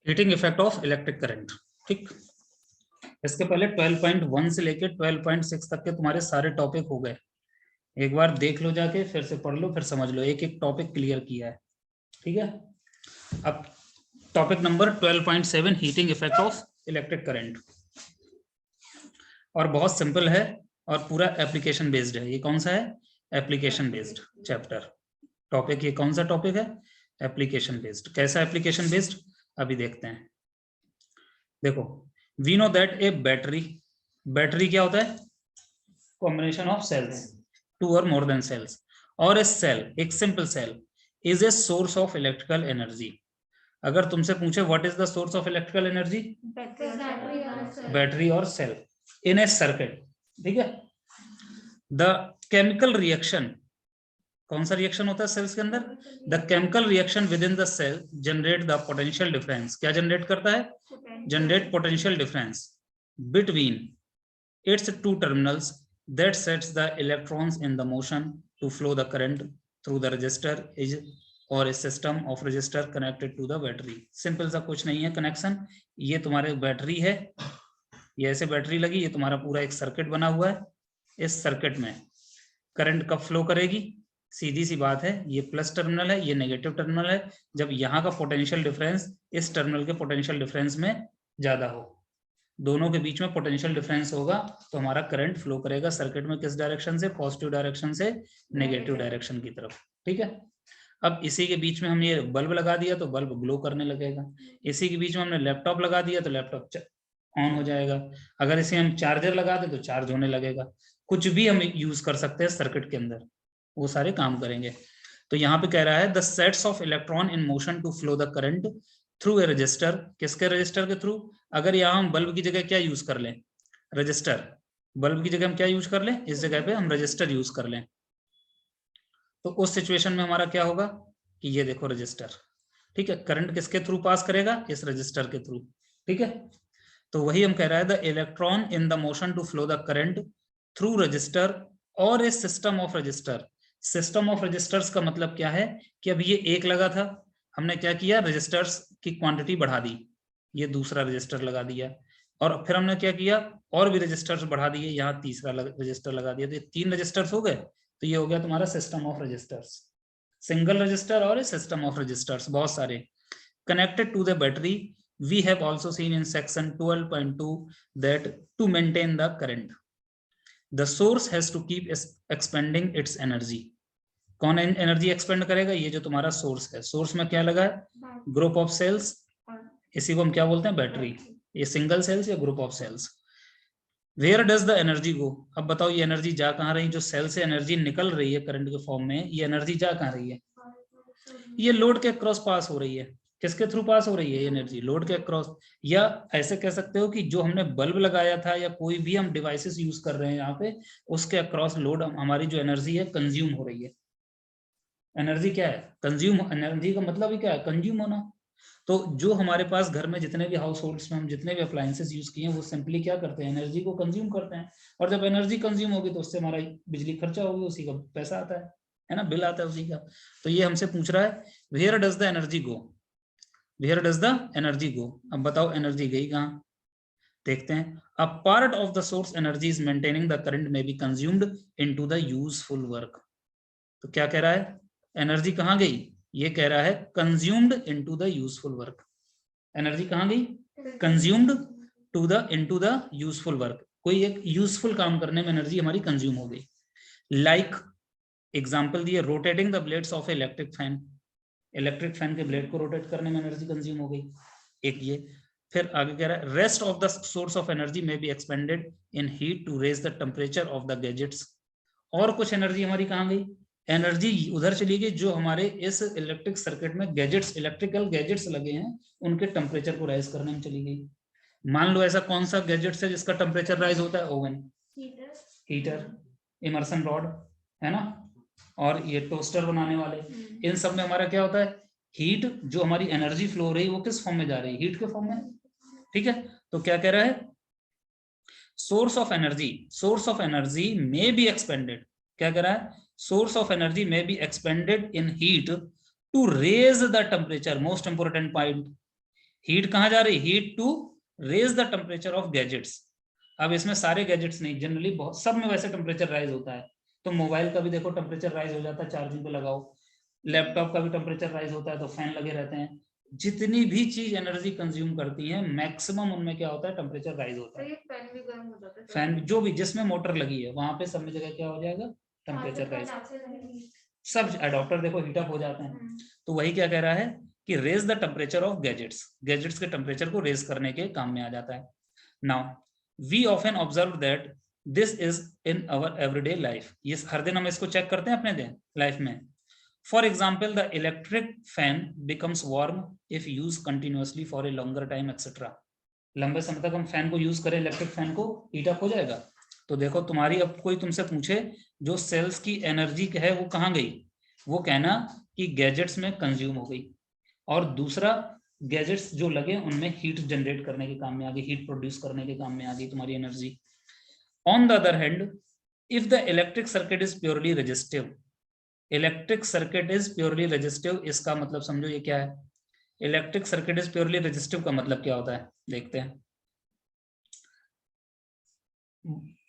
Heating effect of electric current. ठीक, इसके पहले 12.1 से लेकर 12.6 तक के तुम्हारे सारे टॉपिक हो गए। एक बार देख लो जाके, फिर से पढ़ लो, फिर समझ लो, एक एक टॉपिक क्लियर किया है। ठीक है, अब topic number 12.7 heating effect of electric current, और बहुत सिंपल है और पूरा एप्लीकेशन बेस्ड है। ये कौन सा है? Application based chapter topic. ये कौन सा टॉपिक है? Application based. कैसा एप्लीकेशन बेस्ड अभी देखते हैं। देखो, we know that a battery, battery क्या होता है? कॉम्बिनेशन ऑफ सेल्स, 2 और मोर देन सेल्स, और ए सेल, एक simple cell, is a source of electrical energy. अगर तुमसे पूछे what is the source of electrical energy? Battery और सेल इन ए सर्किट। ठीक है, द केमिकल रिएक्शन, कौन सा रिएक्शन होता है सेल्स के अंदर? The chemical reaction with in the sale generate the potential difference. क्या जनरेट करता है? Generate potential difference between its two terminals that sets the electrons in the motion to flow the current through the resistor is or a system of resistor connected to the battery। Simple सा कुछ नहीं है connection. ये तुम्हारे battery है, ये ऐसे battery लगी, ये तुम्हारा पूरा एक सर्किट बना हुआ है। इस सर्किट में करंट कब फ्लो करेगी? सीधी सी बात है, ये प्लस टर्मिनल है, ये नेगेटिव टर्मिनल है। जब यहाँ का पोटेंशियल डिफरेंस इस टर्मिनल के पोटेंशियल डिफरेंस में ज्यादा हो, दोनों के बीच में पोटेंशियल डिफरेंस होगा, तो हमारा करंट फ्लो करेगा सर्किट में। किस डायरेक्शन से? पॉजिटिव डायरेक्शन से नेगेटिव डायरेक्शन की तरफ। ठीक है, अब इसी के बीच में हम ये बल्ब लगा दिया तो बल्ब ग्लो करने लगेगा। इसी के बीच में हमने लैपटॉप लगा दिया तो लैपटॉप ऑन हो जाएगा। अगर इसे हम चार्जर लगा दें तो चार्ज होने लगेगा। कुछ भी हम यूज कर सकते हैं सर्किट के अंदर, वो सारे काम करेंगे। तो यहाँ पे कह रहा है the sets of electron in motion to flow the current through a resistor. किसके रजिस्टर के थ्रू? अगर यहाँ हम बल्ब की जगह क्या यूज कर लें? रजिस्टर। बल्ब की जगह हम क्या यूज कर लें? इस जगह पे हम रजिस्टर यूज कर लें, तो उस सिचुएशन में हमारा क्या होगा कि ये देखो रजिस्टर। ठीक है, करंट किसके थ्रू पास करेगा? इस रजिस्टर के थ्रू। ठीक है, तो वही हम कह रहा है the electron in the motion to flow the current through resistor और a system of resistor. System of resistors का मतलब क्या है कि अब ये एक लगा था, हमने क्या किया? रजिस्टर्स की क्वांटिटी बढ़ा दी, ये दूसरा रजिस्टर लगा दिया, और फिर हमने क्या किया? और भी रजिस्टर्स बढ़ा दिए, यहाँ तीसरा रजिस्टर लगा दिया, तो ये 3 रजिस्टर्स हो गए। तो ये हो गया तुम्हारा system of resistors, single resistor और सिस्टम ऑफ रजिस्टर्स बहुत सारे connected to the battery. We have also seen in section 12.2 that to maintain the current, the source has to keep expanding its energy। कौन energy expand करेगा? ये जो तुम्हारा source है। Source में क्या लगा है? ग्रुप ऑफ सेल्स, इसी को हम क्या बोलते हैं? बैटरी। ये सिंगल सेल्स या group of cells. Where does the energy go? अब बताओ ये एनर्जी जा कहाँ रही? जो सेल से एनर्जी निकल रही है करंट के फॉर्म में, ये एनर्जी जा कहाँ रही है? ये लोड के क्रॉस पास हो रही है। किसके थ्रू पास हो रही है एनर्जी? लोड के अक्रॉस। या ऐसे कह सकते हो कि जो हमने बल्ब लगाया था या कोई भी हम डिवाइसेस यूज कर रहे हैं यहाँ पे, उसके अक्रॉस लोड हमारी जो एनर्जी है कंज्यूम हो रही है। एनर्जी क्या है? कंज्यूम। एनर्जी का मतलब ही क्या है? कंज्यूम होना। तो जो हमारे पास घर में जितने भी हाउस होल्ड्स में हम जितने भी अप्लायंसेस यूज किए हैं, वो सिंपली क्या करते हैं? एनर्जी को कंज्यूम करते हैं। और जब एनर्जी कंज्यूम होगी तो उससे हमारा बिजली खर्चा होगी, उसी का पैसा आता है ना, बिल आता है उसी का। तो ये हमसे पूछ रहा है where does the energy go? Where does the energy go? अब बताओ एनर्जी गई कहाँ? देखते हैं। A part of the source energy is maintaining the current may be consumed into the useful work। तो क्या कह रहा है? एनर्जी कहाँ गई? ये कह रहा है consumed into the useful work। Energy कहाँ गई? consumed into the useful work। कोई एक यूजफुल काम करने में एनर्जी हमारी कंज्यूम हो गई। लाइक एग्जाम्पल दिए, rotating the blades of electric fan. Electric fan के ब्लेड को रोटेट करने में एनर्जी कंज्यूम हो गई एक ये। फिर आगे कह रहा है rest of the source of energy may be expended in heat to raise the temperature of the gadgets. और कुछ एनर्जी हमारी कहाँ गई? एनर्जी उधर चली गई जो हमारे इस इलेक्ट्रिक सर्किट में गैजेट्स, इलेक्ट्रिकल गैजेट्स लगे हैं, उनके टेम्परेचर को राइज करने में चली गई। मान लो ऐसा कौन सा गैजेट्स है जिसका टेम्परेचर राइज होता है? ओवन, हीटर, इमर्सन रॉड, है ना, और ये टोस्टर बनाने वाले। इन सब में हमारा क्या होता है? हीट, जो हमारी एनर्जी फ्लो हो रही है वो किस फॉर्म में जा रही है? हीट के फॉर्म में। ठीक है, तो क्या कह रहा है? Source of energy may be expended. क्या कह रहा है? Source of energy may be expended in heat to raise the temperature. Most important point, heat कहाँ जा रही, heat to raise the temperature of gadgets. अब इसमें सारे गैजेट्स नहीं, जनरली बहुत सब में वैसे टेम्परेचर राइज होता है। तो मोबाइल का भी देखो टेम्परेचर राइज हो जाता है चार्जिंग पे लगाओ, लैपटॉप का भी टेम्परेचर राइज होता है तो फैन लगे रहते हैं। जितनी भी चीज एनर्जी कंज्यूम करती है मैक्सिमम उनमें क्या होता है, टेम्परेचर राइज होता है। फैन भी गर्म हो जाता है, फैन जो भी जिसमें मोटर लगी है वहां पे सब में जगह क्या हो जाएगा, टेम्परेचर राइज। सब एडॉप्टर देखो हीट अप हो जाते हैं। तो वही क्या कह रहा है कि raise the temperature of gadgets, gadgets के टेम्परेचर को रेज करने के काम में आ जाता है। Now we often observe that this is in our everyday life, ये हर दिन हम इसको चेक करते हैं अपने दिन लाइफ में। For example the electric fan becomes warm if use continuously for a longer time etcetera. लंबे समय तक हम फैन को यूज करें, इलेक्ट्रिक फैन को, हीट अप हो जाएगा। तो देखो तुम्हारी, अब कोई तुमसे पूछे जो सेल्स की एनर्जी है वो कहाँ गई, वो कहना कि गैजेट्स में कंज्यूम हो गई, और दूसरा गैजेट्स जो लगे उनमें हीट जनरेट करने के काम में आ गई, हीट प्रोड्यूस करने के काम में आ गई तुम्हारी energy. On the other hand if the electric circuit is purely resistive, electric circuit is purely resistive, इसका मतलब समझो ये क्या है, electric circuit is purely resistive का मतलब क्या होता है, देखते हैं।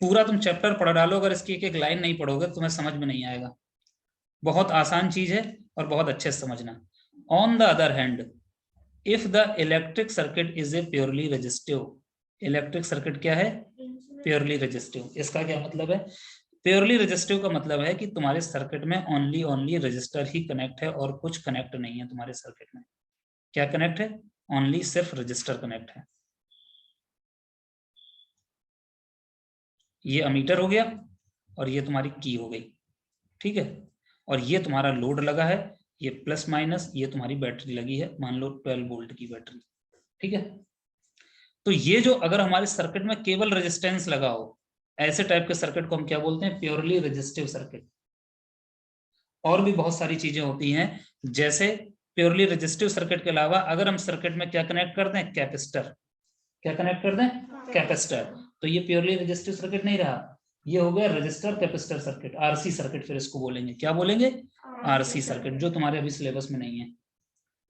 पूरा तुम चैप्टर पढ़ डालो, अगर इसकी एक एक लाइन नहीं पढ़ोगे तो तुम्हें समझ में नहीं आएगा। बहुत आसान चीज है और बहुत अच्छे से समझना। On the other hand if the electric circuit is a purely resistive, electric circuit क्या है, प्योरली रेजिस्टिव। इसका क्या मतलब है, प्योरली रेजिस्टिव का मतलब है कि तुम्हारे सर्किट में ओनली रेजिस्टर ही कनेक्ट है और कुछ कनेक्ट नहीं है तुम्हारे सर्किट में। क्या कनेक्ट है, ओनली सिर्फ रेजिस्टर कनेक्ट है। ये अमीटर हो गया और ये तुम्हारी की हो गई, ठीक है। और ये तुम्हारा लोड लगा है, ये प्लस माइनस, ये तुम्हारी बैटरी लगी है, मान लो 12 वोल्ट की बैटरी, ठीक है। तो ये जो अगर हमारे सर्किट में केवल रेजिस्टेंस लगा हो, ऐसे टाइप के सर्किट को हम क्या बोलते हैं, प्योरली रेजिस्टिव सर्किट। और भी बहुत सारी चीजें होती हैं, जैसे प्योरली रेजिस्टिव सर्किट के अलावा अगर हम सर्किट में क्या कनेक्ट कर दें, कैपेसिटर, क्या कनेक्ट कर दें, कैपेसिटर, तो ये प्योरली रेजिस्टिव सर्किट नहीं रहा, ये हो गया register capacitor circuit, RC circuit फिर इसको बोलेंगे, क्या बोलेंगे, आरसी सर्किट, जो तुम्हारे अभी सिलेबस में नहीं है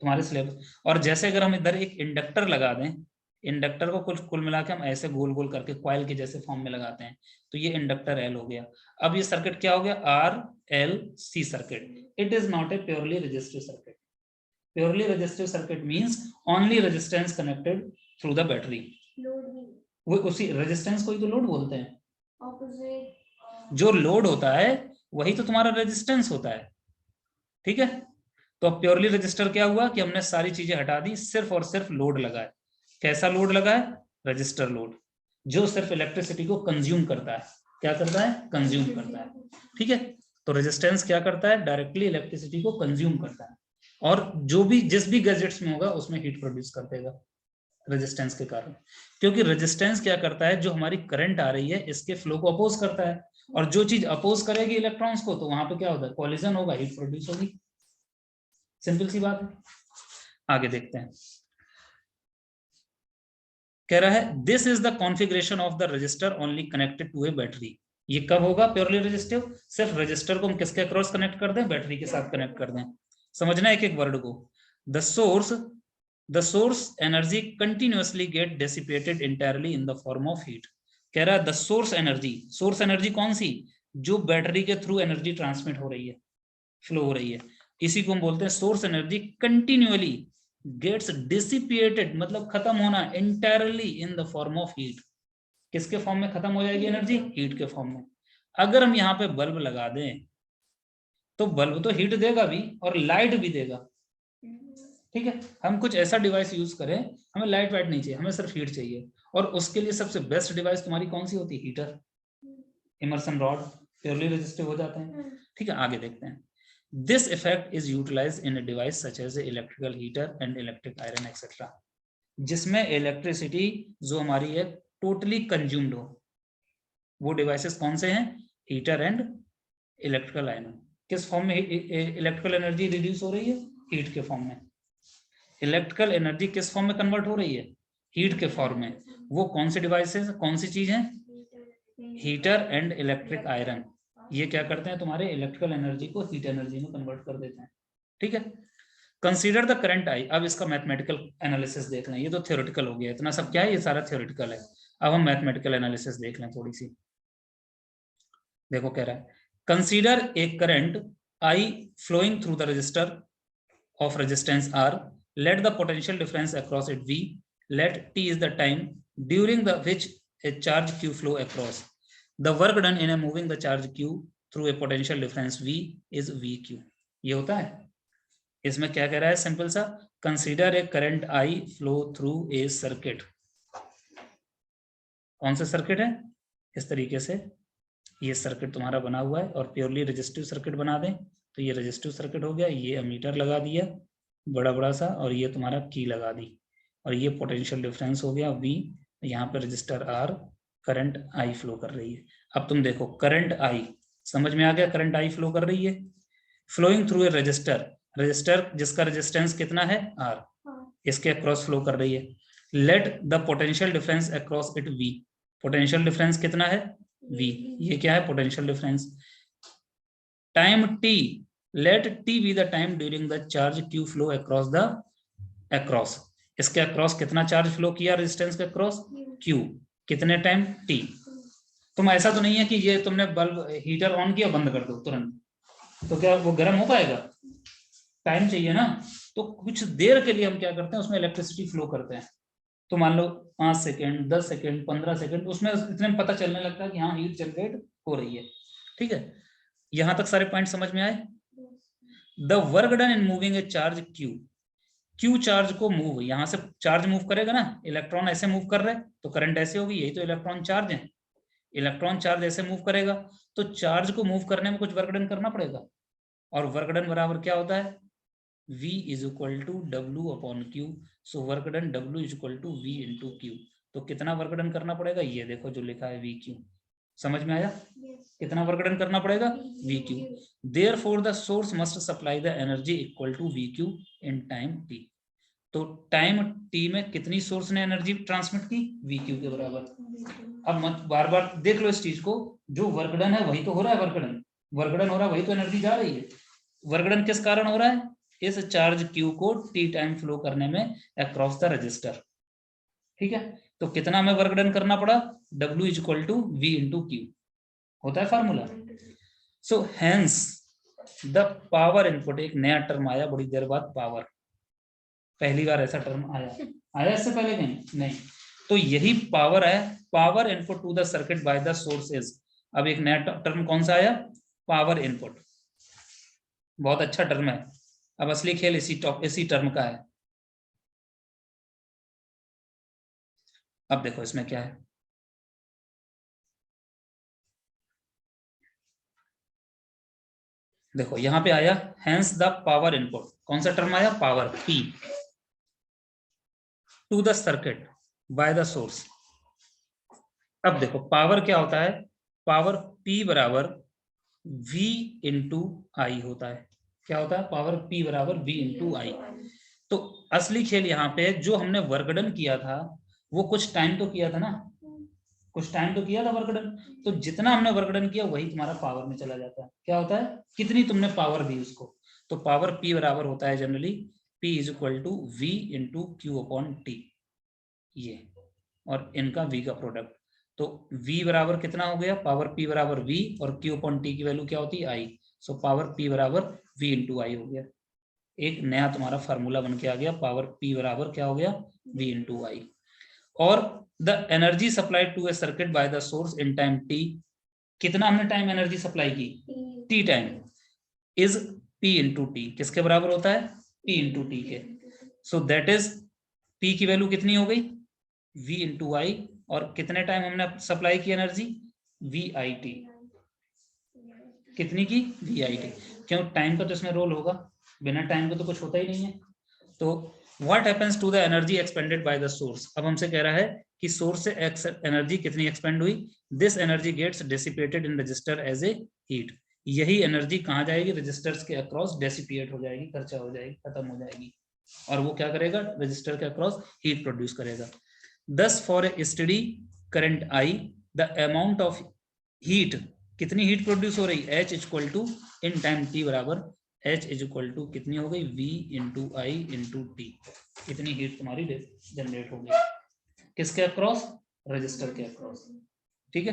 तुम्हारे सिलेबस। और जैसे अगर हम इधर एक इंडक्टर लगा दें, इंडक्टर को कुल मिला के हम ऐसे गोल गोल करके क्वाइल के जैसे फॉर्म में लगाते हैं, तो ये इंडक्टर एल हो गया। अब ये सर्किट क्या हो गया, R L C circuit. It is not a purely resistive circuit. Purely resistive circuit means only resistance connected through the battery. वो उसी रेजिस्टेंस को ही तो लोड बोलते हैं। जो लोड होता है वही तो तुम्हारा रेजिस्टेंस होता है, ठीक है। तो अब प्योरली रजिस्टर क्या हुआ कि हमने सारी चीजें हटा दी, सिर्फ और सिर्फ लोड लगा है। कैसा लोड लगा है, रजिस्टर लोड, जो सिर्फ इलेक्ट्रिसिटी को कंज्यूम करता है। क्या करता है, कंज्यूम करता है, ठीक है। तो रेजिस्टेंस क्या करता है, डायरेक्टली इलेक्ट्रिसिटी को कंज्यूम करता है, और जो भी जिस भी गैजेट्स में होगा उसमें हीट प्रोड्यूस कर देगा रेजिस्टेंस के कारण। क्योंकि रेजिस्टेंस क्या करता है, जो हमारी करंट आ रही है इसके फ्लो को अपोज करता है, और जो चीज अपोज करेगी इलेक्ट्रॉन्स को तो वहां पे क्या होगा, कॉलिजन होगा, हीट प्रोड्यूस होगी। सिंपल सी बात है। आगे देखते हैं, कह रहा है this is the configuration of the resistor only connected to a battery. ये कब होगा प्योरली रजिस्टिव, सिर्फ रजिस्टर को हम किसके अक्रॉस कनेक्ट कर दें, बैटरी के साथ कनेक्ट कर दें। समझना एक एक वर्ड को। The source energy continuously get dissipated entirely in the form of heat. कह रहा है द सोर्स एनर्जी कौन सी, जो बैटरी के थ्रू एनर्जी ट्रांसमिट हो रही है, फ्लो हो रही है, इसी को हम बोलते हैं source energy continually gets dissipated, मतलब खत्म होना, entirely in the form of heat. किसके फॉर्म में खत्म हो जाएगी एनर्जी, हीट के फॉर्म में। अगर हम यहाँ पे बल्ब लगा दें तो बल्ब तो हीट देगा भी और लाइट भी देगा, ठीक है। हम कुछ ऐसा डिवाइस यूज करें, हमें लाइट वाइट नहीं चाहिए, हमें सिर्फ हीट चाहिए, और उसके लिए सबसे बेस्ट डिवाइस तुम्हारी कौन सी होती है, heater, immersion rod, purely resistive हो जाते हैं, ठीक है। आगे देखते हैं। This effect is utilized in a device such as a electrical heater and electric iron etc. जिसमें इलेक्ट्रिसिटी जो हमारी है टोटली कंज्यूम्ड हो, वो डिवाइसेस कौन से हैं, हीटर एंड इलेक्ट्रिकल आयरन। किस फॉर्म में इलेक्ट्रिकल एनर्जी रिड्यूस हो रही है, हीट के फॉर्म में। इलेक्ट्रिकल एनर्जी किस फॉर्म में कन्वर्ट हो रही है, हीट के फॉर्म में। वो कौन से डिवाइसेस, कौन सी चीज है, हीटर एंड इलेक्ट्रिक आयरन। ये क्या करते हैं, तुम्हारे इलेक्ट्रिकल एनर्जी को हीट एनर्जी में कन्वर्ट कर देते हैं, ठीक है। Consider the current I. अब इसका मैथमेटिकल एनालिसिस देख लें, ये तो थ्योरेटिकल हो गया, इतना सब क्या है, ये सारा थ्योरेटिकल है। अब हम मैथमेटिकल एनालिसिस देख लें थोड़ी सी। देखो कह रहा है consider a current I flowing through the resistor of resistance R. Let the potential difference across it V. Let T is the time during the which a charge Q flow across. The work done in a moving the charge Q through a potential difference V is VQ. ये होता है। इसमें क्या कह रहा है, simple सा, consider a current I flow through a circuit. कौन सा सर्किट है, इस तरीके से ये सर्किट तुम्हारा बना हुआ है, और प्योरली रेजिस्टिव सर्किट बना दें तो ये रेजिस्टिव सर्किट हो गया। ये अमीटर लगा दिया बड़ा बड़ा सा, और ये तुम्हारा की लगा दी, और ये पोटेंशियल डिफरेंस हो गया V। यहाँ पे register R, current I flow कर रही है। अब तुम देखो करंट I, समझ में आ गया, करंट I फ्लो कर रही है, flowing through a resistor, resistor जिसका रेजिस्टेंस कितना है R, इसके अक्रॉस फ्लो कर रही है। Let the potential difference across it V, potential difference कितना है V, ये क्या है potential difference. Time T, let T be the time during the charge Q flow across the across, इसके अक्रॉस कितना चार्ज फ्लो किया रेजिस्टेंस के across Q, कितने टाइम T। तुम ऐसा तो नहीं है कि ये तुमने बल्ब हीटर ऑन किया बंद कर दो तुरंत, तो क्या वो गर्म हो पाएगा, टाइम चाहिए ना। तो कुछ देर के लिए हम क्या करते हैं, उसमें इलेक्ट्रिसिटी फ्लो करते हैं। तो मान लो 5 सेकेंड 10 सेकेंड 15 सेकेंड, उसमें इतने में पता चलने लगता है कि हाँ हीट जनरेट हो रही है। ठीक है, यहां तक सारे पॉइंट समझ में आए। The work done in moving A charge Q, Q charge को मूव, यहां से चार्ज मूव करेगा ना, इलेक्ट्रॉन ऐसे मूव कर रहे हैं तो करंट ऐसे होगी, यही तो इलेक्ट्रॉन चार्ज है। इलेक्ट्रॉन चार्ज ऐसे मूव करेगा तो चार्ज को मूव करने में कुछ वर्क डन करना पड़ेगा, और वर्क डन बराबर क्या होता है, V is equal to W upon Q। So work done W is equal to V into Q। तो कितना वर्क डन करना पड़ेगा, ये देखो जो लिखा है VQ, समझ में आया। कितना वर्क डन करना पड़ेगा, VQ। Therefore the source must supply the energy equal to VQ in time T। तो टाइम T में कितनी सोर्स ने एनर्जी ट्रांसमिट की, VQ के बराबर। अब मत बार बार देख लो इस चीज को, जो वर्क डन है वही तो हो रहा है, वर्क डन हो रहा है, वही तो एनर्जी जा रही है। वर्क डन किस कारण हो रहा है, इस चार्ज Q को T टाइम फ्लो करने में अक्रॉस द रजिस्टर। ठीक है, तो कितना हमें वर्क डन करना पड़ा, W is equal to V into Q होता है formula. So hence the power input, एक नया टर्म आया बड़ी देर बाद, पावर, पहली बार ऐसा टर्म आया इससे पहले कहीं नहीं। तो यही पावर है, power input to the circuit by the source is. अब एक नया टर्म कौन सा आया, पावर इनपुट, बहुत अच्छा टर्म है। अब असली खेल इसी टर्म का है। अब देखो इसमें क्या है, देखो यहां पे आया हेंस द पावर इनपुट, कौन सा टर्म आया, power P to the circuit by the source. अब देखो पावर क्या होता है, पावर P बराबर V इंटू आई होता है। क्या होता है, पावर P बराबर V इंटू आई। तो असली खेल यहाँ पे, जो हमने वर्क डन किया था वो कुछ टाइम तो किया था ना, कुछ टाइम तो किया था वर्क डन, तो जितना हमने वर्क डन किया वही तुम्हारा पावर में चला जाता है। क्या होता है, कितनी तुमने पावर दी उसको। तो पावर P बराबर होता है generally P is equal to V into Q upon T, ये और इनका V का प्रोडक्ट। तो V बराबर कितना हो गया, पावर P बराबर V, और Q अपॉन T की वैल्यू क्या होती है, I। सो पावर P बराबर V इंटू आई हो गया। एक नया तुम्हारा फार्मूला बन के आ गया, पावर P बराबर क्या हो गया, V इंटू आई। और the energy supplied to a circuit by the source in time T, कितना हमने टाइम एनर्जी सप्लाई की, T time, is P into T, किसके बराबर होता है, P इंटू टी के। सो दैट इज P की वैल्यू कितनी हो गई, V इंटू आई, और कितने टाइम हमने सप्लाई की एनर्जी, VIT, कितनी की, VIT। क्यों, टाइम का तो इसमें रोल होगा, बिना टाइम के तो कुछ होता ही नहीं है। तो what happens to the energy expended by the source. अब हमसे कह रहा है कि सोर्स से एनर्जी कितनी एक्सपेंड हुई, this energy gets dissipated in resistor as a heat. यही एनर्जी कहाँ जाएगी, रजिस्टर्स के अक्रॉस डेसिपिएट हो जाएगी, खर्चा हो जाएगी, खत्म हो जाएगी, और वो क्या करेगा, रजिस्टर के अक्रॉस हीट प्रोड्यूस करेगा। Thus for a steady current I, the amount of heat, कितनी हीट प्रोड्यूस हो रही, H equal to in time T बराबर H इज इक्वल टू कितनी हो गई, V into I into T. इतनी हीट तुम्हारी जनरेट हो गई किसके अक्रॉस, रजिस्टर के अक्रॉस। ठीक है,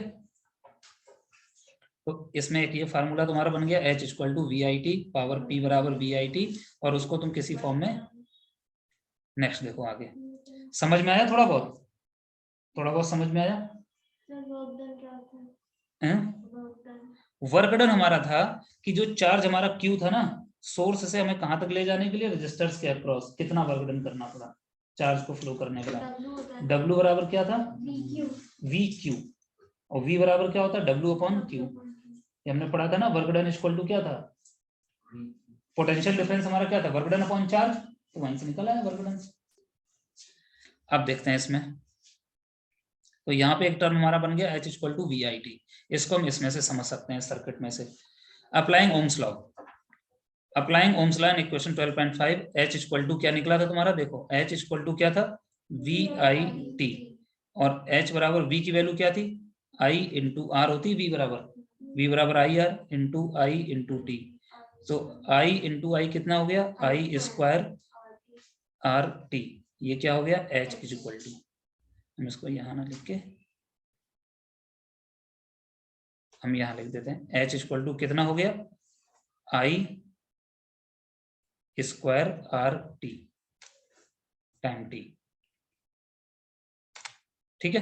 तो इसमें एक ये फार्मूला तुम्हारा बन गया, H equal to V I T power P बराबर वी आई टी, और उसको तुम किसी फॉर्म में, नेक्स्ट देखो आगे समझ में आया, थोड़ा बहुत समझ में आया। वर्क डन हमारा था कि जो चार्ज हमारा Q था ना, सोर्स से हमें कहां तक ले जाने के लिए, रजिस्टर्स के अक्रॉस कितना वर्क डन करना पड़ा चार्ज को फ्लो करने के बाद। W बराबर क्या था, वी क्यू, और V बराबर क्या होता है, W अपॉन क्यू। ये हमने पढ़ा था ना, वर्क डन इक्वल टू क्या था, पोटेंशियल डिफरेंस हमारा क्या था, वर्क डन अपॉन चार्ज, तो वहीं से निकला है वर्क डन। अब देखते हैं इसमें, तो यहाँ पे एक टर्म हमारा बन गया H equal to V I T. इसको हम इसमें से समझ सकते हैं, सर्किट में से। Applying Ohm's law, applying Ohm's law in equation 12.5, H equal to क्या निकला था तुम्हारा, देखो H इक्वल टू क्या था, वी आई टी, और H बराबर V की वैल्यू क्या थी, I इंटू आर होती, V बराबर I R into I into T. तो I इंटू आई कितना हो गया, आई स्क्वायर आर टी, ये क्या हो गया, H इज इक्वल टू, हम इसको यहां ना लिख के हम यहां लिख देते हैं, H इक्वल टू कितना हो गया, I square R T time T. ठीक है,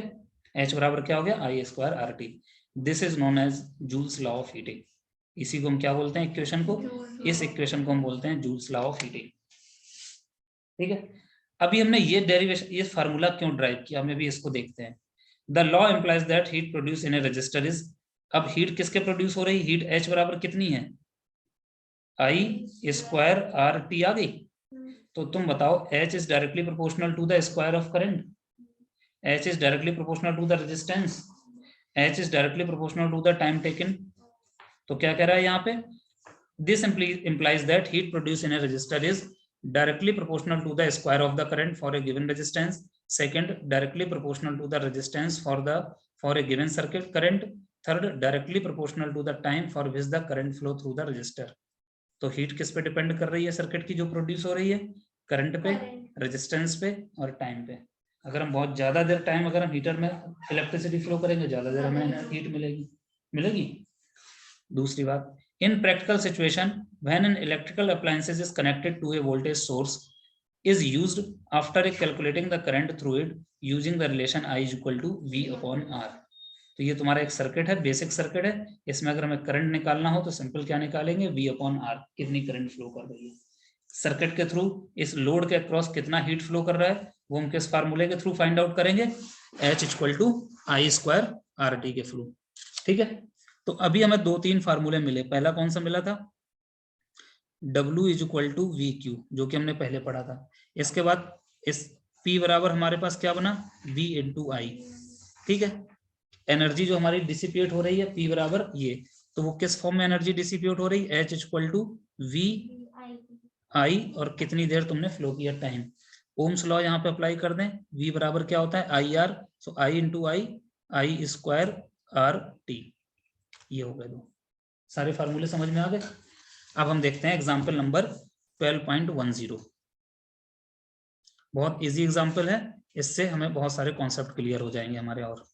H बराबर क्या हो गया, I square R T. This is known as Joule's law of heating. इसी को हम क्या बोलते हैं, इक्वेशन को, इस इक्वेशन को हम बोलते हैं जूल्स लॉ ऑफ हीटिंग। ठीक है, अभी हमने ये डेरिवेशन, ये फार्मूला क्यों ड्राइव किया, हमें भी इसको देखते हैं। The law implies that heat produce in a resistor is, अब हीट किसके प्रोड्यूस हो रही, हीट H बराबर कितनी है, आई स्क्वायर आर टी आ गई। तो तुम बताओ, H is directly proportional to the square of current, H is directly proportional to the resistance, H is directly proportional to the time taken। तो क्या कह रहा है यहाँ पे, this implies that heat produced in a resistor is directly proportional to the square of the current for a given resistance, second directly proportional to the resistance for a given circuit current, third directly proportional to the time for which the current flow through the resistor। तो heat किस पे depend कर रही है circuit की जो produce हो रही है, करंट पे, रेजिस्टेंस पे और टाइम पे। अगर हम बहुत ज्यादा देर टाइम अगर हम हीटर में इलेक्ट्रिसिटी फ्लो करेंगे, ज्यादा देर हमें हीट मिलेगी। दूसरी बात, in practical situation when an electrical appliances is connected to a voltage source is used after calculating the current through it using the relation I equal to V upon R। तो ये तुम्हारा एक circuit है, basic circuit है, इसमें अगर हमें current निकालना हो तो सिंपल क्या निकालेंगे, V अपॉन R, कितनी करंट फ्लो कर रही है सर्किट के थ्रू, इस लोड के अक्रॉस कितना हीट फ्लो कर रहा है, वो हम किस फार्मूले के थ्रू फाइंड आउट करेंगे, H equal to I square R T के थ्रू। ठीक है, तो अभी हमें 2-3 फार्मूले मिले। पहला कौन सा मिला था, W is equal to V Q, जो कि हमने पहले पढ़ा था। इसके बाद इस P बराबर हमारे पास क्या बना, V इंटू आई। ठीक है, एनर्जी जो हमारी डिसिपेट हो रही है P बराबर ये, तो वो किस फॉर्म में एनर्जी डिसिपेट हो रही है, H इक्वल टू वी आई, और कितनी देर तुमने फ्लो किया, टाइम। ओम्स लॉ यहाँ पे अप्लाई कर दें, V बराबर क्या होता है, I R, so I into I square R T. ये हो गए दो सारे फार्मूले, समझ में आ गए। अब हम देखते हैं एग्जाम्पल नंबर 12.10। बहुत इजी एग्जाम्पल है, इससे हमें बहुत सारे कॉन्सेप्ट क्लियर हो जाएंगे हमारे। और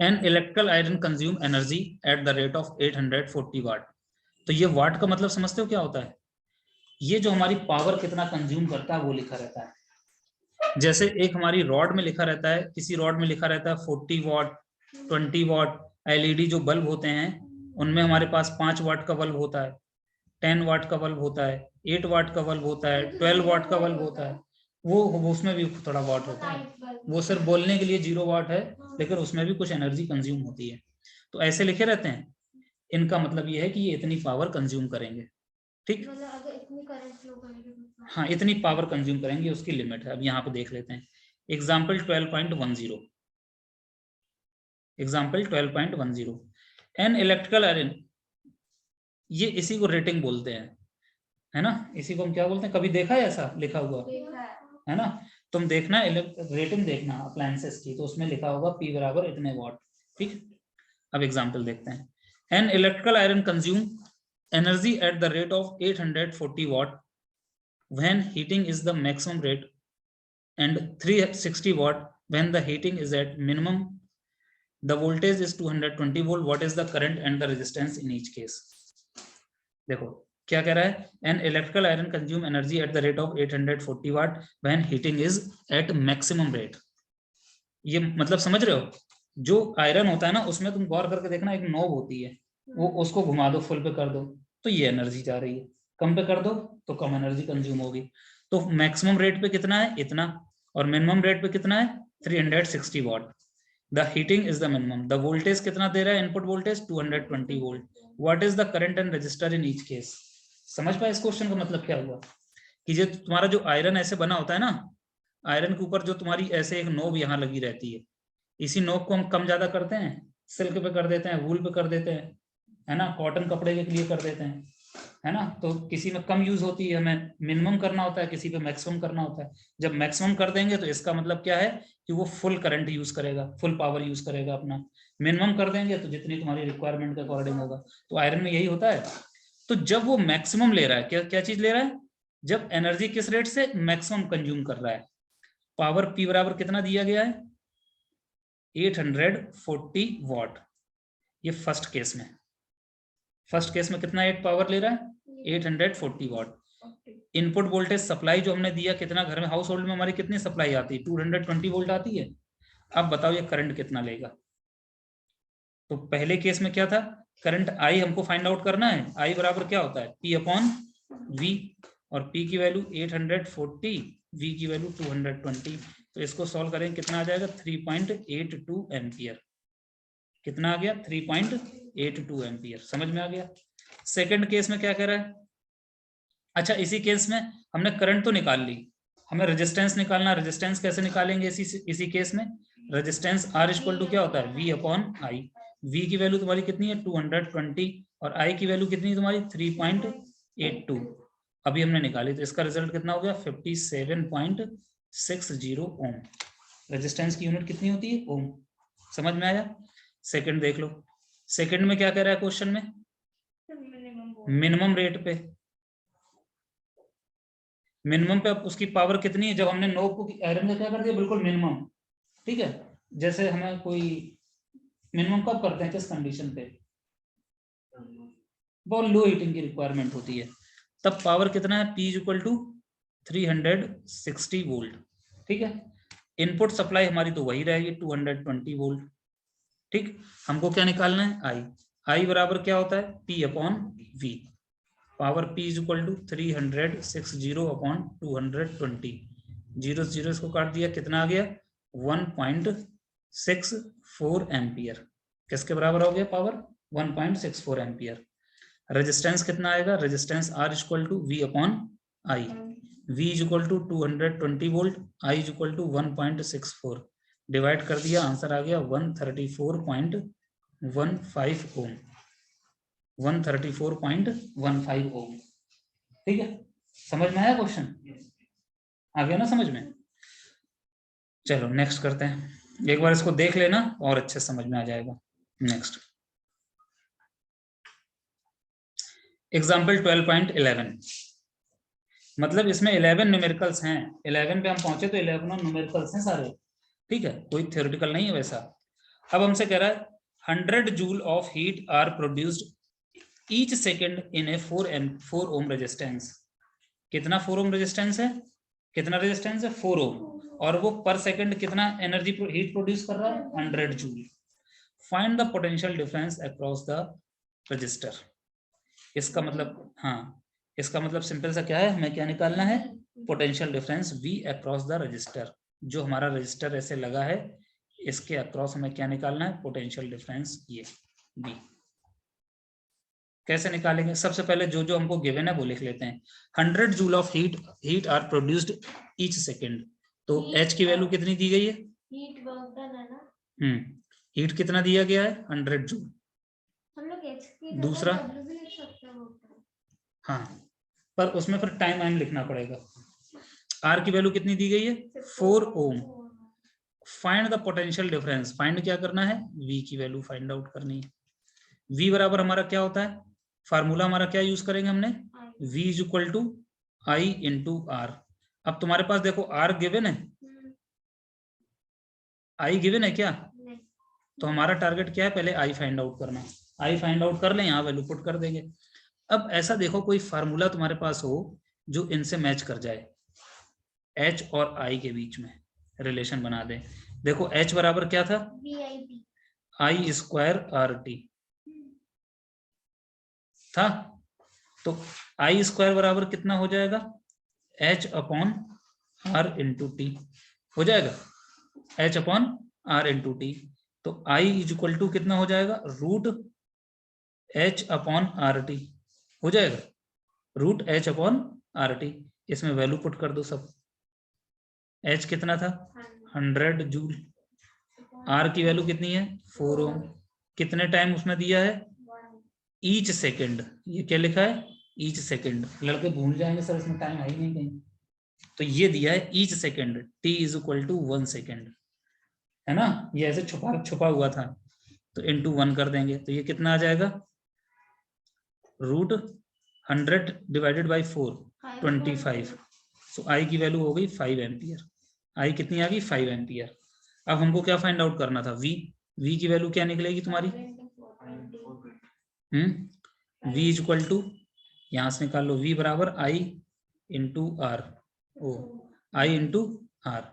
an electrical iron consume energy at the rate of 840 वाट। तो ये वाट का मतलब समझते हो क्या होता है, ये जो हमारी पावर कितना कंज्यूम करता है वो लिखा रहता है। जैसे एक हमारी रॉड में लिखा रहता है, किसी रॉड में लिखा रहता है 40 वाट, 20 वाट। एलईडी जो बल्ब होते हैं उनमें हमारे पास 5 वाट का बल्ब होता है, 10 वाट का बल्ब होता है, 8 वाट का बल्ब होता है, 12 वाट का बल्ब होता है। वो उसमें भी थोड़ा वाट होता है, वो सिर्फ बोलने के लिए 0 वाट है, लेकिन उसमें भी कुछ एनर्जी कंज्यूम होती है। तो ऐसे लिखे रहते हैं, इनका मतलब ये है कि ये इतनी पावर कंज्यूम करेंगे। ठीक, हाँ, इतनी पावर कंज्यूम करेंगे, उसकी लिमिट है। अब यहाँ पे देख लेते हैं example 12.10। Example 12.10, an electrical iron, ये इसी को रेटिंग बोलते हैं, है ना। इसी को हम क्या बोलते हैं, कभी देखा है ऐसा लिखा हुआ, है ना। तुम देखना रेटिंग देखना अप्लायंसेस की, तो उसमें लिखा होगा P बराबर इतने वाट। ठीक, अब एग्जाम्पल देखते हैं। An electrical iron consume energy at the rate of 840 watt when heating is the maximum rate and 360 watt when the heating is at minimum. The voltage is 220 volt. What is the current and the resistance in each case? देखो क्या कह रहा है, an electrical iron consume energy at the rate of 840 watt when heating is at maximum rate. ये मतलब समझ रहे हो, जो आयरन होता है ना उसमें तुम गौर करके देखना, एक नॉब होती है, वो उसको घुमा दो, फुल पे कर दो तो ये एनर्जी जा रही है, कम पे कर दो तो कम एनर्जी कंज्यूम होगी। तो मैक्सिमम रेट पे कितना है, इतना, और मिनिमम रेट पे कितना है, 360 what. The heating is the minimum. The voltage कितना दे रहा है, input voltage 220 volt. What is the current and register in each case. समझ पाए इस क्वेश्चन का मतलब क्या हुआ, कि जो तुम्हारा जो आयरन ऐसे बना होता है ना, आयरन के ऊपर जो तुम्हारी ऐसे एक नोब यहाँ लगी रहती है, इसी नोब को हम कम ज्यादा करते हैं, सिल्क पे कर देते हैं, वूल पे कर देते हैं, है ना, कॉटन कपड़े के लिए कर देते हैं, है ना। तो किसी में कम यूज होती है, हमें मिनिमम करना होता है, किसी पे मैक्सिमम करना होता है। जब मैक्सिमम कर देंगे तो इसका मतलब क्या है कि वो फुल करंट यूज करेगा, फुल पावर यूज करेगा अपना। मिनिमम कर देंगे तो जितनी तुम्हारी रिक्वायरमेंट के अकॉर्डिंग होगा। तो आयरन में यही होता है। तो जब वो मैक्सिमम ले रहा है, क्या क्या चीज ले रहा है, जब एनर्जी किस रेट से मैक्सिमम कंज्यूम कर रहा है, पावर P बराबर कितना दिया गया है, 840 वॉट। ये फर्स्ट केस में, फर्स्ट केस में कितना 8 पावर ले रहा है, 840 वॉट। इनपुट वोल्टेज सप्लाई जो हमने दिया, कितना घर में हाउस होल्ड में हमारी कितनी सप्लाई आती है, 220 वोल्ट आती है। अब बताओ ये करंट कितना लेगा। तो पहले केस में क्या था, करंट I हमको फाइंड आउट करना है। I बराबर क्या होता है, P अपॉन V, और P की वैल्यू 840, V की वैल्यू 220। तो इसको सॉल्व करेंगे, कितना आ जाएगा, 3.82 एम्पियर। कितना आ गया, 3.82 एम्पियर। समझ में आ गया। सेकंड केस में क्या कह रहा है, अच्छा इसी केस में हमने करंट तो निकाल ली, हमें रेजिस्टेंस निकालना। रेजिस्टेंस कैसे निकालेंगे इसी केस में, रेजिस्टेंस R इक्वल टू क्या होता है, V अपॉन I। V की वैल्यू तुम्हारी कितनी है, 220, और I की वैल्यू कितनी है तुम्हारी, 3.82 अभी हमने निकाली। तो इसका रिजल्ट कितना हो गया, 57.60 ओम। रेजिस्टेंस की यूनिट कितनी होती है, ओम। समझ में आया। सेकंड देख लो, सेकंड में क्या कह रहा है क्वेश्चन में, मिनिमम रेट पे, मिनिमम पे अब उसकी पावर कितनी है। जब हमने नोब को आयरन का क्या कर दिया, बिल्कुल मिनिमम, ठीक है। जैसे हमें कोई मिनिमम कब करते हैं, किस कंडीशन पे, बहुत लो हीटिंग की रिक्वायरमेंट होती है, तब पावर कितना है, P इक्वल टू 360 वोल्ट, ठीक है। इनपुट सप्लाई हमारी तो वही रहेगी 220 वोल्ट, ठीक। हमको क्या निकालना है, I बराबर क्या होता है, P upon V। Power P is equal to 360 upon 220, 0 इसको काट दिया, कितना आ गया, 1.64 एम्पियर। किसके बराबर हो गया पावर, 1.64 एम्पियर। रेजिस्टेंस कितना आएगा, resistance R equal to V upon I। V is equal to 220 volt, I is equal to 1.64, divide कर दिया, आंसर आ गया 134.15 ओम। 134.15 ओम, ठीक है। समझ में आया क्वेश्चन, आ गया ना समझ में। चलो नेक्स्ट करते हैं, एक बार इसको देख लेना और अच्छे समझ में आ जाएगा। नेक्स्ट एग्जाम्पल 12.11, मतलब इसमें 11 न्यूमेरिकल्स हैं। 11 पे हम पहुंचे तो 11 न्यूमेरिकल्स हैं सारे, ठीक है, कोई थ्योरेटिकल नहीं है वैसा। अब हमसे कह रहा है 100 joule of heat are produced each second in a 4 ohm resistance. कितना 4 ओम रेजिस्टेंस है, कितना रेजिस्टेंस है, 4 ओम, और वो पर सेकंड कितना एनर्जी हीट प्रोड्यूस कर रहा है, 100 joule. Find the potential difference across the register. इसका मतलब, हाँ इसका मतलब सिंपल सा क्या है, हमें क्या निकालना है, potential difference V across the register. जो हमारा रजिस्टर ऐसे लगा है, इसके अक्रॉस हमें क्या निकालना है, पोटेंशियल डिफरेंस ये V। कैसे निकालेंगे, सबसे पहले जो जो हमको गिवन है वो लिख लेते हैं। 100 joule of heat are produced each second. तो H की वैल्यू कितनी दी गई है, हीट वर्क डन है ना, हीट कितना दिया गया है, 100 जूल। हम लोग H की दूसरा, W भी लिख सकते हैं, हाँ पर उसमें फिर टाइम लिखना पड़ेगा। R की वैल्यू कितनी दी गई है, 4 ohm. Find the potential difference, find क्या करना है, V की वैल्यू फाइंड आउट करनी है। V बराबर हमारा क्या होता है, फार्मूला हमारा क्या यूज करेंगे हमने, I. V is equal to I into R. अब तुम्हारे पास देखो आर गिवन है, आई गिवन है क्या, नहीं। तो हमारा टारगेट क्या है, पहले आई फाइंड आउट करना। आई फाइंड आउट कर लें, यहाँ वैल्यू पुट कर देंगे। अब ऐसा देखो कोई फार्मूला तुम्हारे पास हो जो इनसे मैच कर जाए, एच और आई के बीच में रिलेशन बना दे। देखो एच बराबर क्या था, VIP। I square R T था, तो आई स्क्वायर बराबर कितना हो जाएगा, H upon R into T हो जाएगा, H upon R into T. तो आई इज इक्वल टू कितना हो जाएगा, root H upon R T हो जाएगा, root H upon R T. इसमें वैल्यू पुट कर दो सब। एच कितना था 100 जूल, आर की वैल्यू कितनी है 4 ओम, कितने टाइम उसने दिया है, ईच सेकेंड। ये क्या लिखा है, ईच सेकेंड, लड़के भूल जाएंगे सर इसमें टाइम है ही नहीं कहीं, तो ये दिया है each second, T is equal to 1 second, है ना, ये ऐसे छुपा छुपा हुआ था, तो इंटू 1 कर देंगे, तो ये कितना आ जाएगा, रूट 100 डिवाइडेड बाई 4 25। सो आई की वैल्यू हो गई 5 एम्पियर। आई कितनी आ गई 5 एम्पियर। अब हमको क्या फाइंड आउट करना था, वी की वैल्यू क्या निकलेगी तुम्हारी, v इज इक्वल टू, यहां से निकाल लो, v बराबर आई इंटू आर, ओ आई इंटू आर,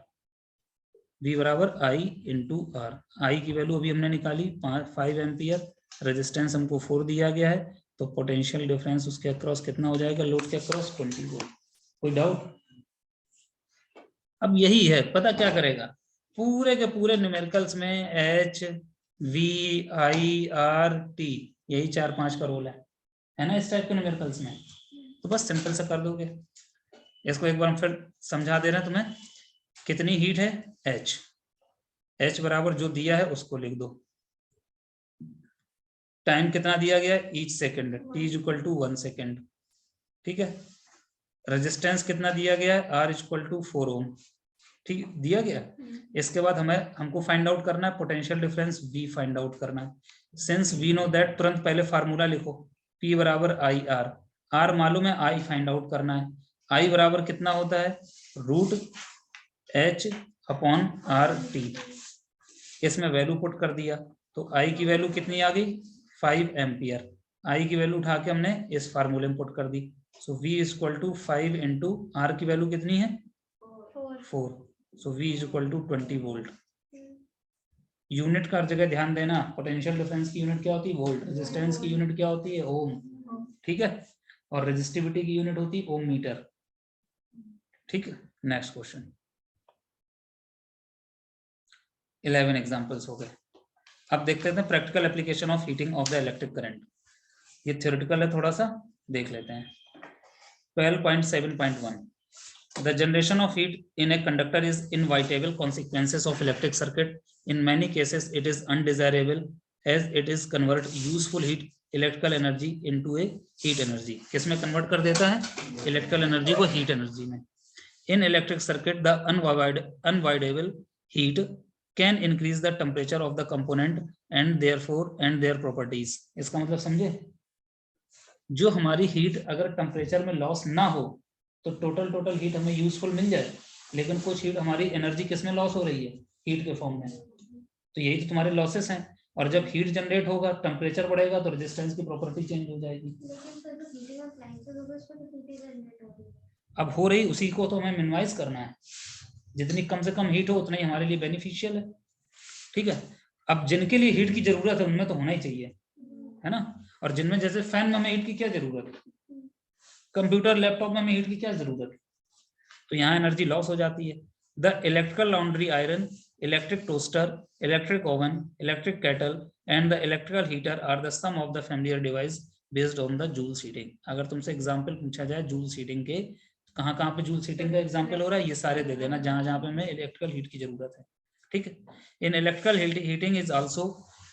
v बराबर आई इंटू आर। आई की वैल्यू अभी हमने निकाली 5 एम्पियर, रेजिस्टेंस हमको 4 दिया गया है, तो पोटेंशियल डिफरेंस उसके अक्रॉस कितना हो जाएगा, लोड के अक्रॉस 20 वोल्ट। कोई डाउट। अब यही है, पता क्या करेगा, पूरे के पूरे न्यूमेरिकल्स में H we I R T, यही 4-5 का रोल है ना इस टाइप के न्यूमेरिकल्स में, तो बस सिंपल से कर दोगे। इसको एक बार हम फिर समझा दे रहे हैं तुम्हें, कितनी हीट है एच, एच बराबर जो दिया है उसको लिख दो, टाइम कितना दिया गया है each second, T is equal to 1 second, ठीक है, रेजिस्टेंस कितना दिया गया है, R is equal to 4 ohm, ठीक दिया गया। इसके बाद हमको फाइंड आउट करना है potential difference, V find out करना है। सिंस वी नो दैट, तुरंत पहले फार्मूला लिखो, P बराबर आई आर, आर मालूम है, I फाइंड आउट करना है। I बराबर कितना होता है, root H upon R T, इसमें वैल्यू पुट कर दिया, तो I की वैल्यू कितनी आ गई 5 एम्पियर। I की वैल्यू उठा के हमने इस फार्मूले में पुट कर दी, so V is equal to 5 into R की वैल्यू कितनी है 4, so V is equal to 20 volt. Unit का हर जगह ध्यान देना, पोटेंशियल डिफरेंस की यूनिट क्या होती है वोल्ट, रेजिस्टेंस की यूनिट क्या होती है ओम, ठीक है, और रेजिस्टिविटी की यूनिट होती है ओम मीटर, ठीक है। नेक्स्ट क्वेश्चन, 11 एग्जांपल्स हो गए। अब देखते हैं practical application of heating of the electric current. ये थ्योरेटिकल है, थोड़ा सा देख लेते हैं। 12.7.1 The generation of heat in a conductor is inevitable consequences of electric circuit. In many cases, it is undesirable as it is convert useful heat electrical energy into a heat energy. किसमें convert कर देता है, electrical energy को heat energy में। In electric circuit, the unavoidable heat can increase the temperature of the component and therefore and their properties. इसका मतलब समझे, जो हमारी हीट अगर टेम्परेचर में लॉस ना हो तो टोटल हीट हमें यूजफुल मिल जाए, लेकिन कुछ हीट हमारी एनर्जी किसमें लॉस हो रही है, हीट के फॉर्म में, तो यही तो तुम्हारे लॉसेस हैं। और जब हीट जनरेट होगा, टेम्परेचर बढ़ेगा, तो रेजिस्टेंस की प्रॉपर्टी चेंज हो जाएगी। अब हो रही उसी को तो हमें मिनिमाइज करना है, जितनी कम से कम हीट हो उतना ही हमारे लिए बेनिफिशियल है, ठीक है। अब जिनके लिए हीट की जरूरत है उनमें तो होना ही चाहिए, है ना, और जिनमें जैसे फैन में हमें हीट की क्या जरूरत है, कंप्यूटर लैपटॉप में हमें हीट की क्या जरूरत है, तो यहाँ एनर्जी लॉस हो जाती है। The electrical laundry iron, electric toaster, electric oven, electric kettle and the electrical heater are the some of the familiar device based on the joule heating. अगर तुमसे एग्जांपल पूछा जाए जूल हीटिंग के, कहाँ कहाँ पे जूल हीटिंग का example हो रहा है, ये सारे दे देना जहां जहां पे हमें इलेक्ट्रिकल हीट की जरूरत है, ठीक है। In electrical heating is also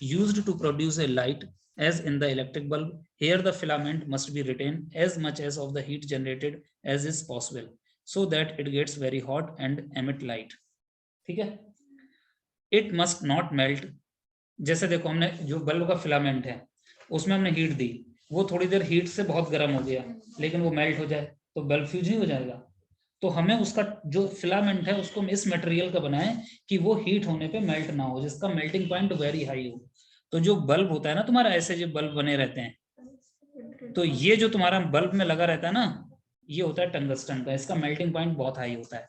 used to produce a light as in the electric bulb. Here the filament must be retained as much as of the heat generated as is possible so that it gets very hot and emit light, ठीक है। It must not melt, जैसे देखो हमने जो bulb का filament है उसमें हमने हीट दी, वो थोड़ी देर हीट से बहुत गर्म हो गया, लेकिन वो मेल्ट हो जाए तो बल्ब फ्यूज नहीं हो जाएगा। तो हमें उसका जो फिलामेंट है उसको हम इस मटेरियल का बनाएं कि वो हीट होने पे मेल्ट ना हो, जिसका मेल्टिंग पॉइंट वेरी हाई हो। तो जो बल्ब होता है ना तुम्हारा, ऐसे जो बल्ब बने रहते हैं, तो ये जो तुम्हारा बल्ब में लगा रहता है ना, ये होता है टंगस्टन का, इसका मेल्टिंग पॉइंट बहुत हाई होता है।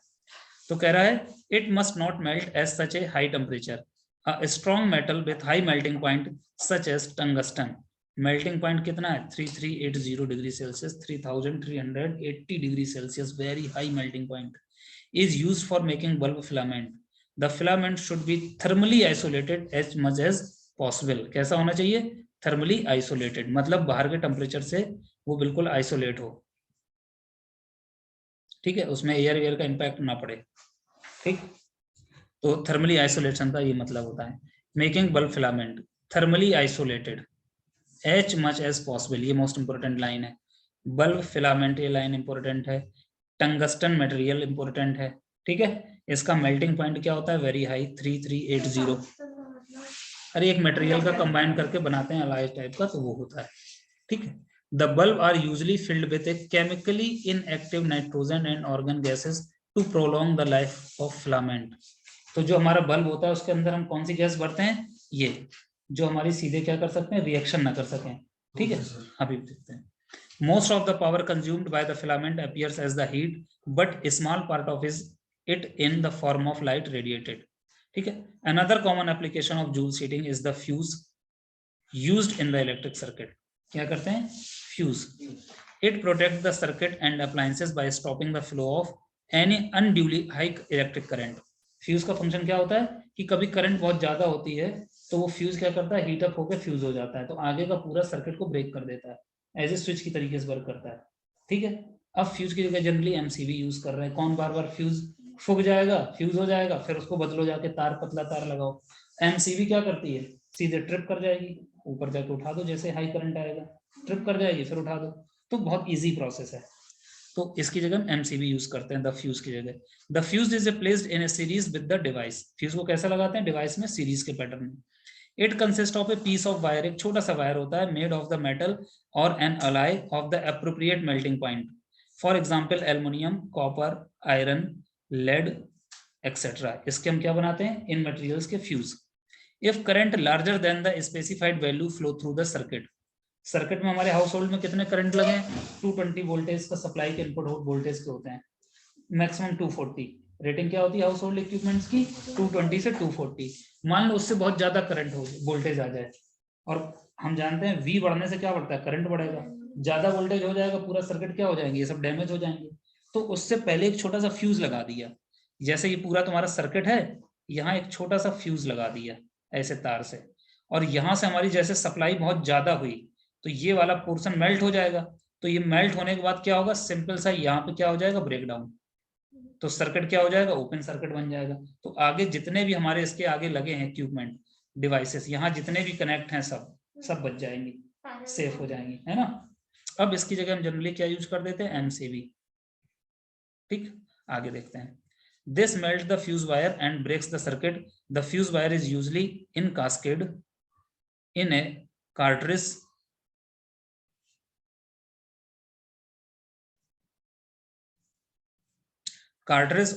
तो कह रहा है it must not melt as such a high temperature, a strong metal with high melting point such as tungsten. Melting point कितना है? 3380 degree Celsius, 3380 degree Celsius, very high melting point, is used for making bulb filament. The filament should be thermally isolated as much as possible. कैसा होना चाहिए? Thermally isolated, मतलब बाहर के temperature से वो बिल्कुल आइसोलेट हो, ठीक है, उसमें एयर का इम्पैक्ट ना पड़े, ठीक। तो थर्मली आइसोलेशन का ये मतलब होता है। Making bulb filament thermally isolated as much as possible, ये मोस्ट इंपोर्टेंट लाइन है। बल्ब फिलामेंट, ये लाइन इंपोर्टेंट है। टंगस्टन मटेरियल इंपोर्टेंट है, ठीक है। इसका मेल्टिंग पॉइंट क्या होता है? Very high, 3380। अरे एक मटेरियल का कंबाइन करके बनाते हैं अलाइज टाइप का, तो वो होता है, ठीक है। The bulb are usually filled with a chemically inactive nitrogen and argon gases to prolong the life of filament. तो जो हमारा बल्ब होता है उसके अंदर हम कौन सी गैस भरते हैं? ये जो हमारी सीधे क्या कर सकते हैं? रिएक्शन ना कर सकें, ठीक है। अभी देखते हैं। Most of the power consumed by the filament appears as the heat, but a small part of it in the form of light radiated. ठीक है। Another common application of Joule heating is the fuse used in the electric circuit. क्या करते हैं? Fuse. It protects the circuit and appliances by stopping the flow of any unduly high electric current. Fuse का function क्या होता है कि कभी current बहुत ज्यादा होती है तो वो फ्यूज क्या करता है? हीट अप होकर फ्यूज हो जाता है, तो आगे का पूरा सर्किट को ब्रेक कर देता है, एज ए स्विच की तरीके से वर्क करता है, ठीक है। अब फ्यूज की जगह जनरली एमसीबी यूज कर रहे हैं। कौन बार बार फ्यूज फूक जाएगा, फ्यूज हो जाएगा, फिर उसको बदलो जाके तार, पतला तार लगाओ। एमसीबी क्या करती है? सीधे ट्रिप कर जाएगी, ऊपर जाके उठा दो, जैसे हाई करंट आएगा ट्रिप कर जाएगी, फिर उठा दो। तो बहुत ईजी प्रोसेस है, तो इसकी जगह हम एमसीबी यूज करते हैं द फ्यूज की जगह। The fuse is placed in A series with the device. Fuse को कैसे लगाते हैं? डिवाइस में सीरीज के पैटर्न में। It consist of a piece of wire, एक छोटा सा वायर होता है, made of the metal or an alloy of the appropriate melting point, for example aluminium, copper, iron, lead etcetera. इसके हम क्या बनाते हैं? इन मटेरियल्स के fuse. If current larger than the specified value flow through the circuit. Circuit में हमारे house hold में कितने करंट लगे हैं? 220 वोल्टेज का सप्लाई के इनपुट वोल्टेज के होते हैं, मैक्सिमम 240। रेटिंग क्या होती है हाउस होल्ड इक्विपमेंट्स की? 220 से 240। मान लो उससे बहुत ज्यादा करंट हो, वोल्टेज आ जाए, और हम जानते हैं वी बढ़ने से क्या बढ़ता है? करंट बढ़ेगा। ज्यादा वोल्टेज हो जाएगा, पूरा सर्किट क्या हो जाएंगे? ये सब डैमेज हो जाएंगे। तो उससे पहले एक छोटा सा फ्यूज लगा दिया, जैसे ये पूरा तुम्हारा सर्किट है, यहाँ एक छोटा सा फ्यूज लगा दिया ऐसे तार से, और यहां से हमारी जैसे सप्लाई बहुत ज्यादा हुई तो ये वाला पोर्शन मेल्ट हो जाएगा। तो ये मेल्ट होने के बाद क्या होगा? सिंपल सा यहाँ पे क्या हो जाएगा? ब्रेकडाउन। तो सर्किट क्या हो जाएगा? ओपन सर्किट बन जाएगा। तो आगे जितने भी हमारे इसके आगे लगे हैं इक्विपमेंट, डिवाइसेस, यहाँ जितने भी कनेक्ट हैं सब बच जाएंगे, सेफ हो जाएंगे, है ना। अब इसकी जगह हम जनरली क्या यूज कर देते हैं? एमसीबी, ठीक। आगे देखते हैं। This melt the fuse wire and breaks the circuit. The fuse wire is usually in cascade in a cartridge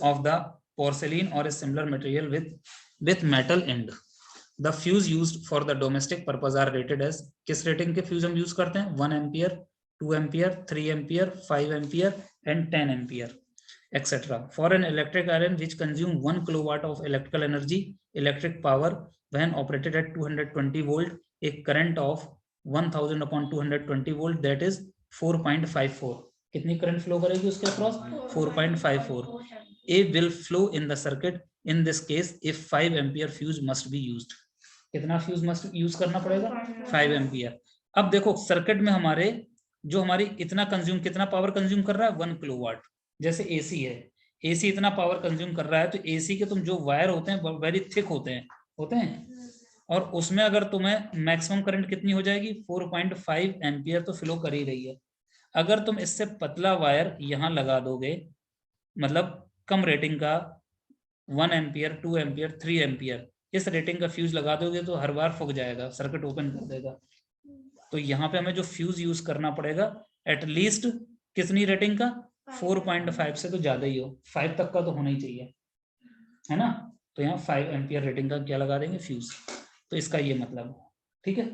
of the porcelain or a similar material with metal end. The fuse used for the domestic purpose are rated as, किस rating के fuse हम use करते हैं? 1 ampere, 2 ampere, 3 ampere, 5 ampere and 10 ampere etc. For an electric iron which consume 1 kilowatt of electrical energy, electric power, when operated at 220 volt, a current of 1000 upon 220 volt, that is 4.54. कितनी current flow करेगी उसके across? 4.54. A will flow in the circuit. In this case, if 5 ampere fuse must be used. कितना fuse must use करना पड़ेगा? 5 ampere. अब देखो circuit में हमारे जो हमारी इतना कंज्यूम, कितना पावर कंज्यूम कर रहा है? 1 किलोवाट। जैसे एसी है, एसी इतना पावर कंज्यूम कर रहा है, तो एसी के तुम जो वायर होते हैं वेरी थिक होते हैं, और उसमें अगर तुम्हें मैक्सिमम करंट कितनी हो जाएगी? 4.5 एम्पियर तो फ्लो कर ही रही है। अगर तुम इससे पतला वायर यहाँ लगा दोगे, मतलब कम रेटिंग का 1 एम्पियर, 2 एम्पियर, 3 एम्पियर, इस रेटिंग का फ्यूज लगा दोगे तो हर बार फूक जाएगा, सर्किट ओपन कर देगा। तो यहाँ पे हमें जो फ्यूज यूज करना पड़ेगा एटलीस्ट कितनी रेटिंग का, 4.5 से तो ज्यादा ही हो, 5 तक का तो होना ही चाहिए, है ना। तो यहाँ 5 एम्पियर रेटिंग का क्या लगा देंगे, फ्यूज। तो इसका ये मतलब है, ठीक है।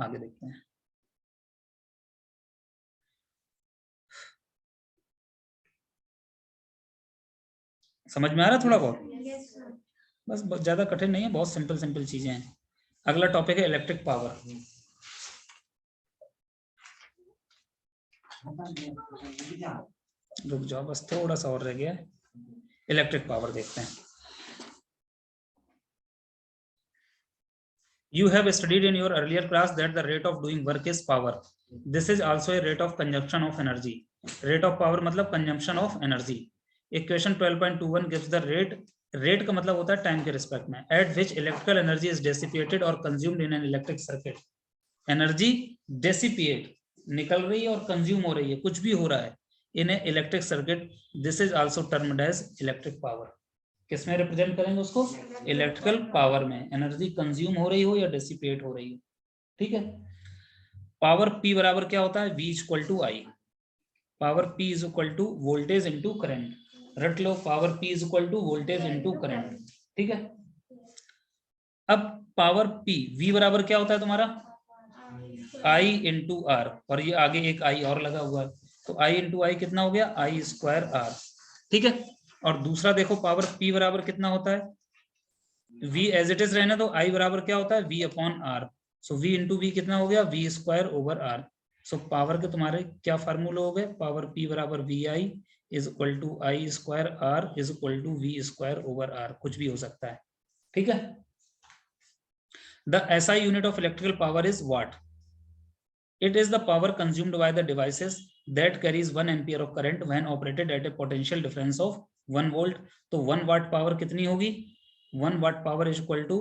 आगे देखते हैं। समझ में आ रहा है थोड़ा बहुत, बस ज्यादा कठिन नहीं है, बहुत सिंपल सिंपल चीजें हैं। अगला टॉपिक है इलेक्ट्रिक पावर। रुक जाओ, बस थोड़ा सा और रह गया। इलेक्ट्रिक पावर देखते हैं। You have studied in your earlier class that the rate of doing work is power. This is also a rate of consumption of energy. Rate of power मतलब consumption of energy. Equation 12.21 gives the rate. Rate का मतलब होता है time के respect में, at which electrical energy is dissipated or consumed in an electric circuit. Energy dissipate, निकल रही है और कंज्यूम हो रही है, कुछ भी हो रहा है in a electric circuit. This is also termed as electric power. किसमें रिप्रेजेंट करेंगे उसको, इलेक्ट्रिकल पावर में, एनर्जी कंज्यूम हो रही हो या डिसिपेट हो रही हो, ठीक है। पावर P बराबर क्या होता है, V equal to I। Power P is equal to voltage into current, रट लो, power P is equal to voltage into current, ठीक है। अब पावर P, V बराबर क्या होता है तुम्हारा, I इंटू R, और ये आगे एक I और लगा हुआ है, तो I इंटू I कितना हो गया, I स्क्वायर R, ठीक है। और दूसरा देखो पावर P बराबर कितना होता है, V एज इट इज रहने दो, I बराबर क्या होता है, V upon R। So V into V कितना हो गया, V square over R। So power के तुम्हारे क्या फार्मूले हो गए, पावर P बराबर VI is equal to I square R is equal to V square over R, कुछ भी हो सकता है, ठीक है। The SI unit of electrical power is watt. It is the power consumed by the devices that carries 1 ampere of current when operated at a potential difference of 1 volt. तो 1 watt power कितनी होगी, 1 watt power is equal to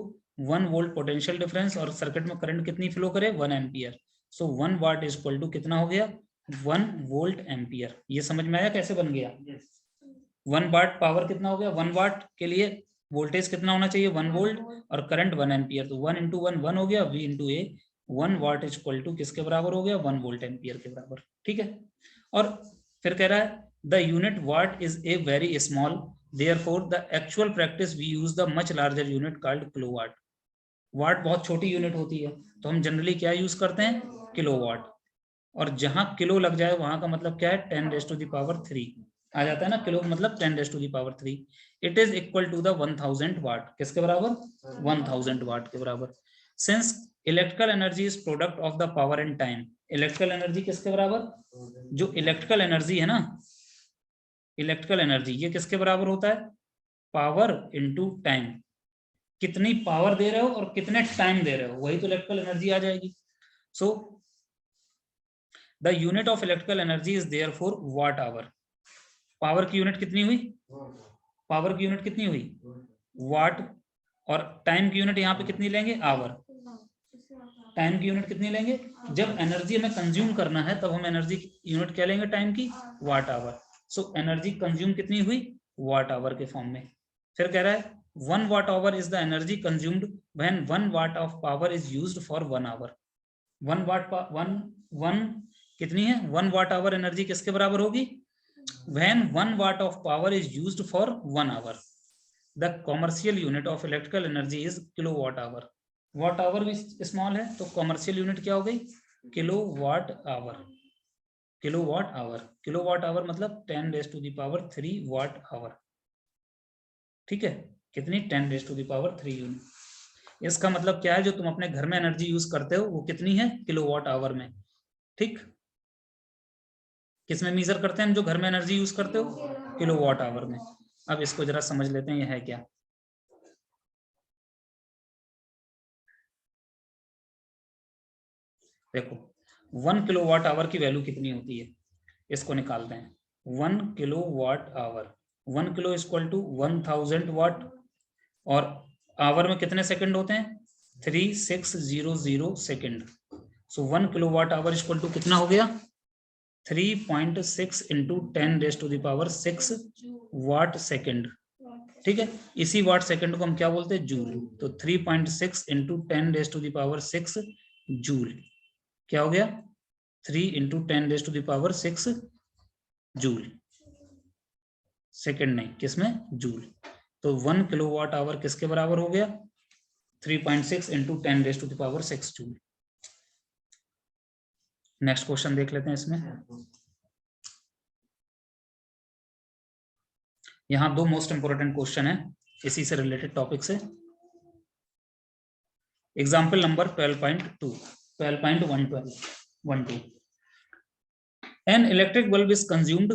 1 volt potential difference, और circuit में current कितनी flow करे, 1 ampere. So 1 watt is equal to कितना हो गया, 1 वोल्ट एम्पियर। ये समझ में आया कैसे बन गया, 1 watt पावर कितना हो गया, 1 watt के लिए वोल्टेज कितना होना चाहिए, 1 वोल्ट, और करंट 1 एम्पियर, तो 1 इंटू 1 1 हो गया, V into a 1 watt is equal to किसके बराबर हो गया, 1 वोल्ट एम्पियर के बराबर, ठीक है। और फिर कह रहा है the unit watt is a very small, therefore the actual practice we use the much larger unit called kilowatt. Watt बहुत छोटी यूनिट होती है, तो हम जनरली क्या यूज करते हैं, किलोवाट। और जहां किलो लग जाए वहां का मतलब क्या है, 10 रेज़ टू द पावर 3 आ जाता है ना, किलो मतलब 10 raise to the power 3। It is equal to the 1000 watt, किसके बराबर, 1000 वाट के बराबर। Since electrical energy is product of the power and time, electrical energy किसके बराबर, जो इलेक्ट्रिकल एनर्जी है ना, इलेक्ट्रिकल एनर्जी ये किसके बराबर होता है, पावर इनटू टाइम। कितनी पावर दे रहे हो और कितने टाइम दे रहे हो, वही तो इलेक्ट्रिकल एनर्जी आ जाएगी। So the unit of electrical energy is therefore watt hour. Power की यूनिट कितनी हुई, पावर की यूनिट कितनी हुई, वाट, और टाइम की यूनिट यहाँ पे कितनी लेंगे, आवर। टाइम की यूनिट कितनी लेंगे, जब एनर्जी हमें कंज्यूम करना है तब हम एनर्जी यूनिट क्या लेंगे टाइम की, watt hour. So energy consume कितनी हुई, वाट आवर के फॉर्म में। फिर कह रहा है 1 watt hour is the energy consumed when 1 watt of power is used for 1 hour। 1 watt कितनी है, 1 watt hour एनर्जी किसके बराबर होगी, when 1 watt of power is used for 1 hour। The commercial unit of electrical energy is kilowatt hour। watt hour भी small है, तो commercial unit क्या हो गई, kilowatt hour. Kilowatt hour, kilowatt hour मतलब 10 raise to the power 3 watt hour, ठीक है। कितनी, 10 raise to the power 3 unit. इसका मतलब क्या है, जो तुम अपने घर में एनर्जी यूज करते हो वो कितनी है, किलोवाट आवर में, ठीक। किसमें मेजर करते हैं जो घर में एनर्जी यूज करते हो, किलोवाट आवर में। अब इसको जरा समझ लेते हैं ये है क्या। देखो 1 किलोवाट आवर की वैल्यू कितनी होती है, इसको निकालते हैं। 1 kilowatt hour, 1 kilo equal to 1000 watt, और आवर में कितने सेकंड होते हैं, 3600 सेकंड। सो 1 किलोवाट आवर इक्वल टू कितना हो गया, 3.6 into 10 raise to the power 6 watt second, ठीक है। इसी वाट सेकंड को हम क्या बोलते हैं, जूल। तो 3.6 into 10 raise to the power 6 joule. क्या हो गया? 3 × 10⁻⁶ जूल। सेकंड नहीं, किसमें? जूल। तो 1 किलोवाट आवर किसके बराबर हो गया? 3.6 × 10⁻⁶ जूल। नेक्स्ट क्वेश्चन देख लेते हैं इसमें। यहां दो मोस्ट इंपोर्टेंट क्वेश्चन है इसी से रिलेटेड टॉपिक से। Example number 12.12. An electric bulb is consumed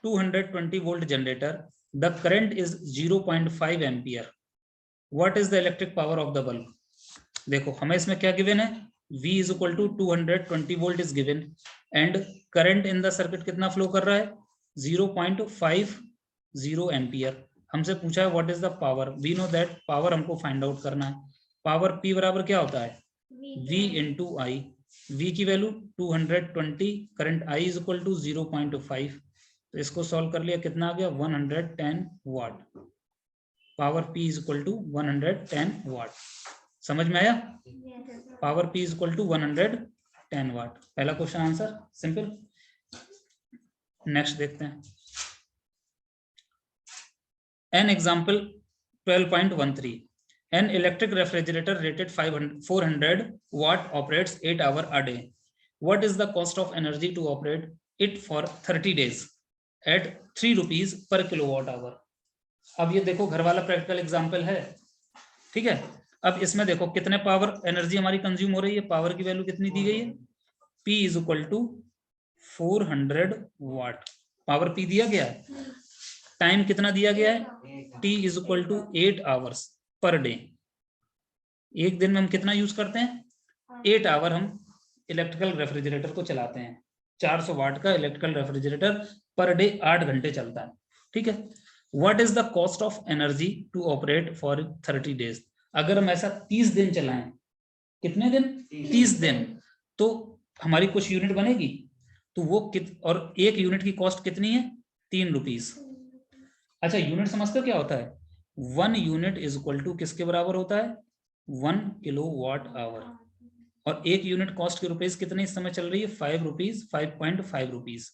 220 volt generator. The current is 0.5 ampere. What is the electric power of the bulb? देखो हमें इसमें क्या गिवन है? V is equal to 220 volt is given and current in the circuit कितना flow कर रहा है? 0.50 ampere. हमसे पूछा है what is the power. We know that power हमको फाइंड आउट करना है। पावर P बराबर क्या होता है? V into I. V की value 220, current I is equal to 0.5। तो इसको सॉल्व कर लिया, कितना आ गया? 110 watt. Power P is equal to 110 watt. समझ में आया? Power P is equal to 110 watt. पहला क्वेश्चन आंसर सिंपल। नेक्स्ट देखते हैं। An example 12.13. An electric refrigerator rated 400 watt operates 8 hours a day. What is the cost of energy to operate it for 30 days at 3 rupees per kilowatt hour? अब ये देखो घर वाला practical example है, ठीक है। अब इसमें देखो कितने पावर एनर्जी हमारी कंज्यूम हो रही है। पावर की वैल्यू कितनी दी गई है? P is equal to 400 watt. Power P दिया गया है। टाइम कितना दिया गया है? T is equal to 8 hours per day. एक दिन में हम कितना यूज करते हैं? 8 आवर हम इलेक्ट्रिकल रेफ्रिजरेटर को चलाते हैं। 400 वाट का इलेक्ट्रिकल रेफ्रिजरेटर पर डे 8 घंटे चलता है, ठीक है। What is the cost of energy to operate for 30 days? अगर हम ऐसा 30 दिन चलाएं, कितने दिन? 30 दिन, तो हमारी कुछ यूनिट बनेगी। तो वो और एक यूनिट की कॉस्ट कितनी है? 3 रुपीज। अच्छा, यूनिट समझते हो क्या होता है? 1 यूनिट इज इक्वल टू किसके बराबर होता है? 1 किलोवाट आवर। और एक यूनिट कॉस्ट की रुपीज कितनी इस समय चल रही है? 5 रुपीज, 5.5 रुपीज।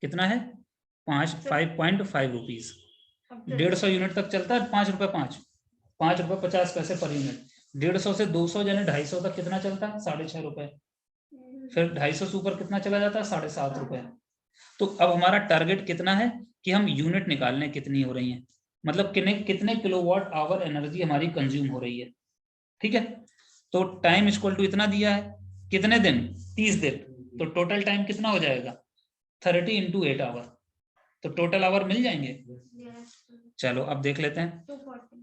कितना है? 5.5 रुपीज। 150 यूनिट तक चलता है 5 रुपए 5 रुपए 50 पैसे पर यूनिट। 150 से 200 यानी 250 तक कितना चलता है? 6.5 रुपए। फिर 250 से ऊपर कितना चला जाता है? 7.5 रुपए। तो अब हमारा टारगेट कितना है कि हम यूनिट निकालने कितनी हो रही है, मतलब कितने किलोवाट आवर एनर्जी हमारी कंज्यूम हो रही है, ठीक है। तो टाइम इक्वल टू इतना दिया है, कितने दिन? 30 दिन। तो टोटल टाइम कितना हो जाएगा? 30 × 8 आवर। तो टोटल आवर मिल जाएंगे। चलो अब देख लेते हैं।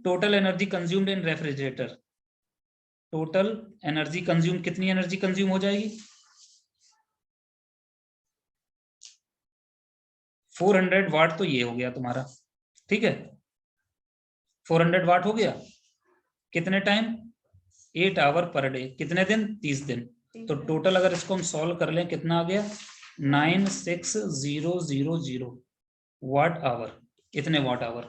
Total energy consumed in refrigerator. Total energy consume, कितनी एनर्जी कंज्यूम हो जाएगी? 400 वाट। तो ये हो गया तुम्हारा, ठीक है। 400 वाट हो गया। कितने टाइम? 8 our per day. कितने दिन? 30 दिन। तो टोटल अगर इसको हम सॉल्व कर लें, कितना आ गया? 96000 वाट आवर। इतने वाट आवर,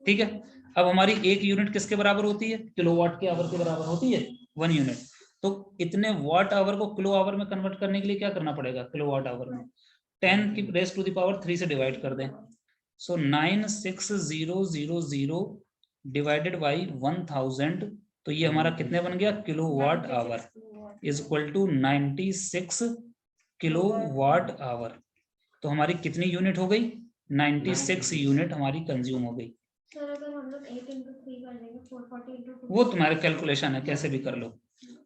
ठीक है। अब हमारी एक यूनिट किसके बराबर होती है? किलोवाट के आवर के बराबर होती है 1 यूनिट। तो इतने वाट आवर को किलो आवर में कन्वर्ट करने के लिए क्या करना पड़ेगा? किलोवाट आवर में 10 की रेज़ टू द पावर 3 से डिवाइड कर दें। सो 96000 डिवाइडेड बाई 1000, तो ये हमारा कितने बन गया? Kilowatt hour is equal to 96 kilowatt hour. तो हमारी कितनी यूनिट हो गई? 96 यूनिट हमारी कंज्यूम हो गई। सर अगर हम लोग 8 × 3 कर लेंगे 440 × 2, वो तुम्हारे कैलकुलेशन है, कैसे भी कर लो,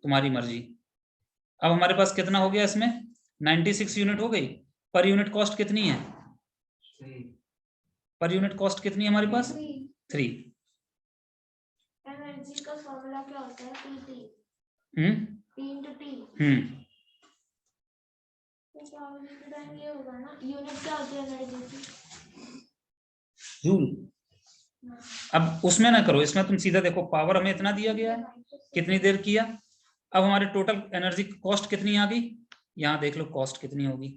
तुम्हारी मर्जी। अब हमारे पास कितना हो गया इसमें? 96 यूनिट हो गई। पर यूनिट कॉस्ट कितनी है? पर यूनिट कॉस्ट कितनी है हमारे पास? 3। एनर्जी का फॉर्मूला क्या होता है? PT। P × T। तो टाइम ये होगा ना, यूनिट क्या होती है एनर्जी की? जूल। अब उसमें ना करो, इसमें तुम सीधा देखो पावर हमें इतना दिया गया है, कितनी देर किया। अब हमारे टोटल एनर्जी कॉस्ट कितनी आ गई, यहां देख लो कॉस्ट कितनी होगी।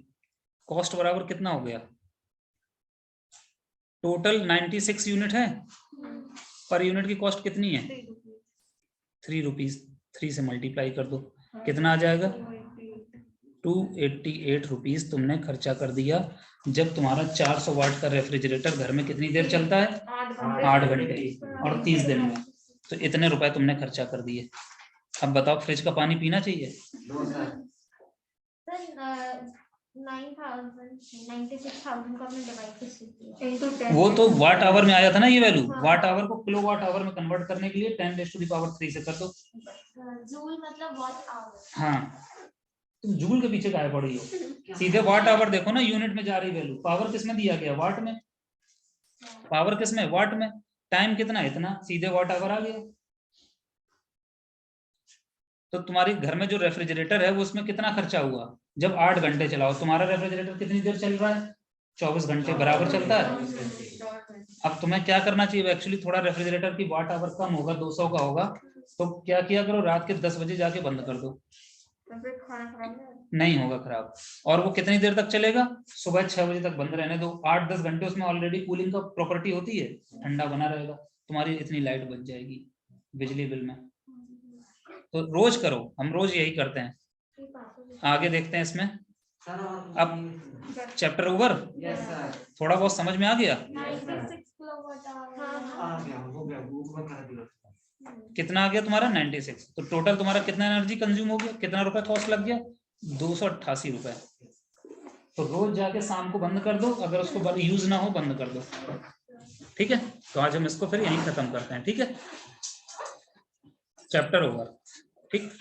कॉस्ट बराबर कितना हो गया? टोटल 96 यूनिट है, पर यूनिट की कॉस्ट कितनी है? 3 रुपीज। 3 से मल्टीप्लाई कर दो, कितना आ जाएगा? 288 रुपीज तुमने खर्चा कर दिया। जब तुम्हारा 400 वाट का रेफ्रिजरेटर घर में कितनी देर चलता है? 8 घंटे और 30 दिन में, तो इतने रुपए तुमने खर्चा कर दिए। अब बताओ फ्रिज का पानी पीना चाहिए? 96,000 को हमने डिवाइड किया। वो तो वाट आवर में आया था ना ये वैल्यू, वाट आवर को किलो वाट आवर में कन्वर्ट करने के लिए 10⁻³ से कर दो। जूल मतलब वॉट आवर। हाँ, तुम जूल के पीछे काहे पड़ी हो? सीधे वाट आवर देखो ना, यूनिट में जा रही वैल्यू। पावर किस में दिया गया? वाट में। पावर किस में? वाट में। टाइम कितना? इतना, सीधे वाट आवर आ गया। तो तुम्हारे घर में जो रेफ्रिजरेटर है वो उसमें कितना खर्चा हुआ? जब 8 घंटे चलाओ, तुम्हारा रेफ्रिजरेटर कितनी देर चल रहा है? 24 घंटे बराबर चलता है। अब तुम्हें क्या करना चाहिए? एक्चुअली थोड़ा रेफ्रिजरेटर की वाट आवर कम होगा, 200 का होगा, तो क्या किया करो, रात के 10 बजे जाके बंद कर दो, नहीं होगा खराब। और वो कितनी देर तक चलेगा? सुबह 6 बजे तक बंद रहने दो। 8-10 घंटे उसमें ऑलरेडी कूलिंग का प्रॉपर्टी होती है, ठंडा बना रहेगा, तुम्हारी इतनी लाइट बच जाएगी बिजली बिल में। तो रोज करो, हम रोज यही करते हैं। आगे देखते हैं इसमें। अब चैप्टर ओवर, थोड़ा बहुत समझ में आ गया? 96 किलोवाट आवर। कितना आ गया तुम्हारा? 96। तो टोटल तुम्हारा कितना एनर्जी कंज्यूम हो गया? कितना रुपए कॉस्ट लग गया? 288 रुपए। तो रोज जाके शाम को बंद कर दो, अगर उसको यूज ना हो बंद कर दो। ठीक है, तो आज हम इसको फिर यहीं खत्म करते हैं। ठीक है, चैप्टर ओवर। ठीक।